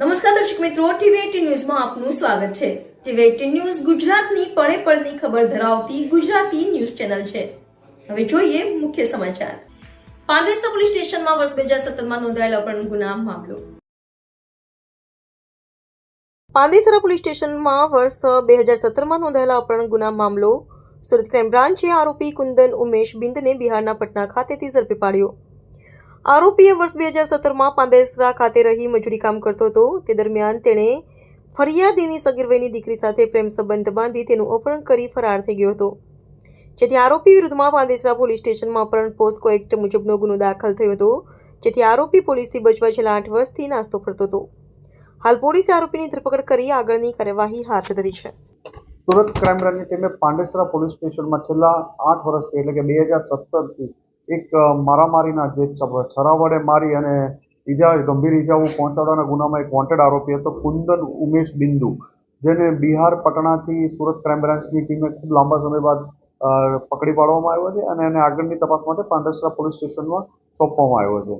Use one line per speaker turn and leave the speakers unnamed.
નમસ્કાર દર્શક મિત્રો, ટીવી18 ન્યૂઝમાં આપનું સ્વાગત છે। ટીવી18 ન્યૂઝ ગુજરાતની પળે પળની ખબર ધરાવતી ગુજરાતી ન્યૂઝ ચેનલ છે। હવે જોઈએ મુખ્ય સમાચાર। પાંદેસરા પોલીસ સ્ટેશનમાં વર્ષ 2017માં નોંધાયેલા અપહરણ ગુના મામલો। પાંદેસરા પોલીસ સ્ટેશનમાં વર્ષ 2017માં નોંધાયેલા અપહરણ ગુના મામલો। સુરત ક્રાઇમ બ્રાન્ચે આરોપી કુંદન ઉમેશ બિંદને બિહારના પટના ખાતેથી ઝડપી પાડ્યો। આરોપીએ વર્ષ 2017માં પાંદેસરા ખાતે રહી મજૂરી કામ કરતો હતો। તે દરમિયાન તેણે ફરિયાદીની સગીર વયની દીકરી સાથે પ્રેમ સંબંધ બાંધી તેનું અપહરણ કરી ફરાર થઈ ગયો હતો, જેથી આરોપી વિરુદ્ધમાં પાંદેસરા પોલીસ સ્ટેશનમાં અપહરણ પોસ્કો એક્ટ મુજબનો ગુનો દાખલ થયો હતો, જેથી આરોપી પોલીસથી બચવા છેલ્લા 8 વર્ષથી નાસ્તો ફરતો હતો। હાલ પોલીસે આરોપીની ધરપકડ કરી આગળની કાર્યવાહી હાથ ધરી છે।
સુરત ક્રાઇમ બ્રાન્ચની ટીમે પાંડેસરા પોલીસ સ્ટેશનમાં છેલ્લા 8 વર્ષથી એટલે કે 2017થી એક મારામારીના જે છરા વડે મારી અને ગંભીર ઇજાઓ પહોંચાડવાના ગુનામાં એક વોન્ટેડ આરોપી હતો કુંદન ઉમેશ બિંદુ, જેને બિહાર પટનાથી સુરત ક્રાઇમ બ્રાન્ચની ટીમે ખૂબ લાંબા સમય બાદ પકડી પાડવામાં આવ્યો છે અને એને આગળની તપાસ માટે પાંડેસરા પોલીસ સ્ટેશનમાં સોંપવામાં આવ્યો છે।